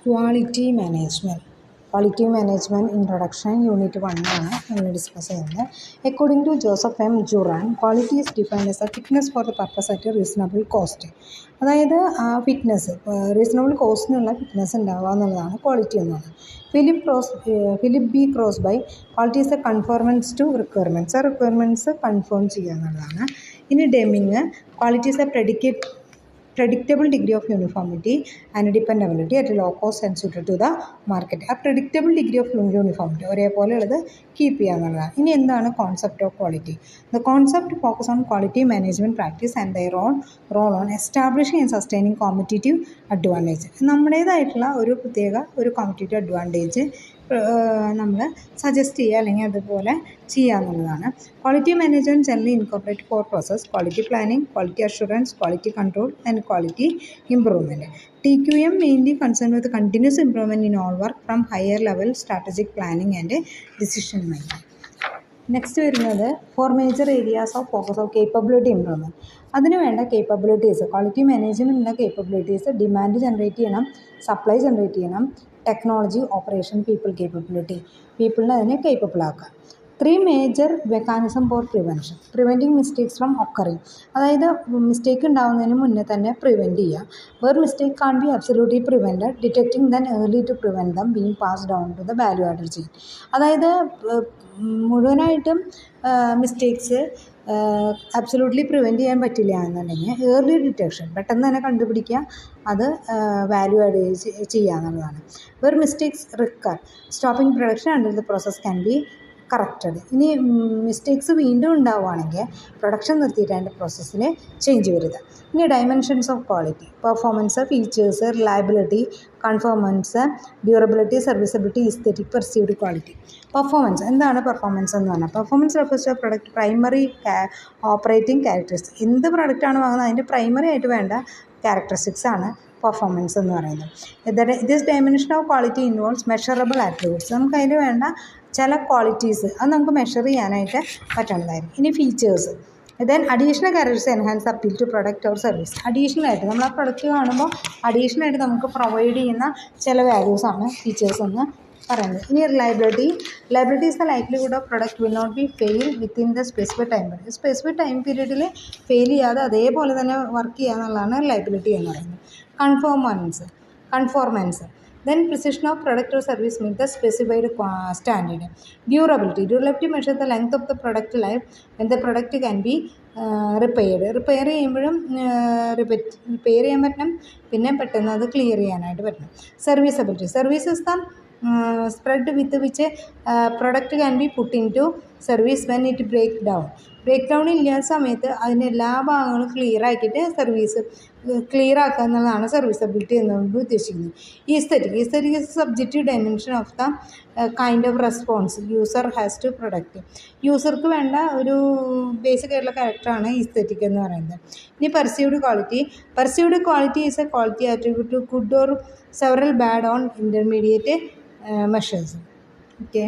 Quality management. Quality management introduction unit 1 ആണ് നമ്മൾ discuss ചെയ്യുന്നത്. According to Joseph M Juran, quality is defined as a fitness for the purpose at reasonable cost. അതായത് fitness, reasonable കോസ്റ്റിനുള്ള fitness ഉണ്ടാവുക എന്നുള്ളതാണ് quality എന്ന് പറയുന്നത്. Philip B Crosby, quality is a conformance to requirements. Requirements confirm ചെയ്യുക എന്നുള്ളതാണ്. ഇനി Deming, quality is a predictable degree of uniformity and dependability at a low cost and suited to the market. ആ predictable degree of uniformity ഒരേപോലെയുള്ളത് keep ചെയ്യുക എന്നുള്ളതാണ്. ഇനി എന്താണ് concept of quality? The concept focus on quality management practice and their role on establishing and sustaining competitive advantage. നമ്മുടേതായിട്ടുള്ള ഒരു competitive advantage നമ്മൾ suggest ചെയ്യുക അല്ലെങ്കിൽ അതുപോലെ ചെയ്യുക എന്നുള്ളതാണ്. Quality management generally incorporate 4 process: quality planning, quality assurance, quality control and quality improvement. TQM mainly concerned with continuous improvement in all work from higher level strategic planning and decision making. Next വരുന്നത് 4 major areas of focus of capability improvement. അതിന് വേണ്ട capabilities, quality മാനേജ്മെൻറ്റിൻ്റെ capabilities: demand generate ചെയ്യണം, supply generate ചെയ്യണം, technology, operation, people capability. പീപ്പിളിനെ അതിനെ capable ആക്കുക. 3 major mechanism for preventing mistakes from occurring. അതായത് മിസ്റ്റേക്ക് ഉണ്ടാകുന്നതിന് മുന്നേ തന്നെ പ്രിവെൻറ്റ് ചെയ്യുക. Where mistake can be absolutely prevented, detecting them early to prevent them being pass down to the value added chain. അതായത് മുഴുവനായിട്ടും മിസ്റ്റേക്സ് അബ്സല്യൂട്ട്ലി പ്രിവെൻറ്റ് ചെയ്യാൻ പറ്റില്ല എന്നുണ്ടെങ്കിൽ ഏർലി ഡിറ്റക്ഷൻ, പെട്ടെന്ന് തന്നെ കണ്ടുപിടിക്കുക, അത് വാല്യൂ ആഡ് ചെയ്യുക എന്നുള്ളതാണ്. Where mistakes recur, stopping production until the process can be corrected. ഇനി മിസ്റ്റേക്സ് വീണ്ടും ഉണ്ടാവുകയാണെങ്കിൽ പ്രൊഡക്ഷൻ നിർത്തിയിട്ട് അതിൻ്റെ പ്രോസസ്സിൽ ചേഞ്ച് വരുക. ഇനി dimensions of quality: performance, features, reliability, conformance, durability, serviceability, aesthetic, perceived quality. Performance, എന്താണ് പെർഫോമൻസ് എന്ന് പറഞ്ഞാൽ? Performance refers to product primary operating characteristics. എന്ത് പ്രൊഡക്റ്റാണ് വാങ്ങുന്നത് അതിൻ്റെ പ്രൈമറി ആയിട്ട് വേണ്ട ക്യാരക്ടറിസ്റ്റിക്സ് ആണ് പെർഫോമൻസ് എന്ന് പറയുന്നത്. This dimension of quality involves measurable attributes. നമുക്ക് അതിന് വേണ്ട ചില ക്വാളിറ്റീസ് അത് നമുക്ക് മെഷർ ചെയ്യാനായിട്ട് പറ്റുന്നതായിരിക്കും. ഇനി features, then additional characters enhance appeal to product or service. അഡീഷണലായിട്ട് നമ്മൾ ആ പ്രൊഡക്റ്റ് കാണുമ്പോൾ അഡീഷണലായിട്ട് നമുക്ക് പ്രൊവൈഡ് ചെയ്യുന്ന ചില വാല്യൂസാണ് ഫീച്ചേഴ്സ് എന്ന് പറയുന്നത്. ഇനി reliability is the likelihood of product will not be fail within the specific time period. Specific time പീരീഡിൽ ഫെയിൽ ചെയ്യാതെ അതേപോലെ തന്നെ വർക്ക് ചെയ്യുക എന്നുള്ളതാണ് റിലയബിലിറ്റി എന്ന് പറയുന്നത്. Conformance, then precision of product or service meet the specified standard. Durability measures the length of the product life when the product can be repair ചെയ്യുമ്പോഴും repair ചെയ്യാൻ പറ്റണം, പിന്നെ പെട്ടെന്ന് അത് ക്ലിയർ ചെയ്യാനായിട്ട് പറ്റണം. Services the spread with which product can be put into service when it break down ഇല്ലാത്ത സമയത്ത് അതിൻ്റെ എല്ലാ ഭാഗങ്ങളും ക്ലിയർ ആക്കിയിട്ട് സർവീസ് ക്ലിയർ ആക്കുക എന്നുള്ളതാണ് സർവീസബിലിറ്റി എന്നുകൊണ്ട് ഉദ്ദേശിക്കുന്നത്. Aesthetic is subjective dimension of the kind of response user has to product. യൂസർക്ക് വേണ്ട ഒരു ബേസിക് ആയിട്ടുള്ള ക്യാരക്ടറാണ് ഈസ്തെറ്റിക് എന്ന് പറയുന്നത്. ഇനി perceived quality is a quality attribute to good or several bad on intermediate measures. Okay.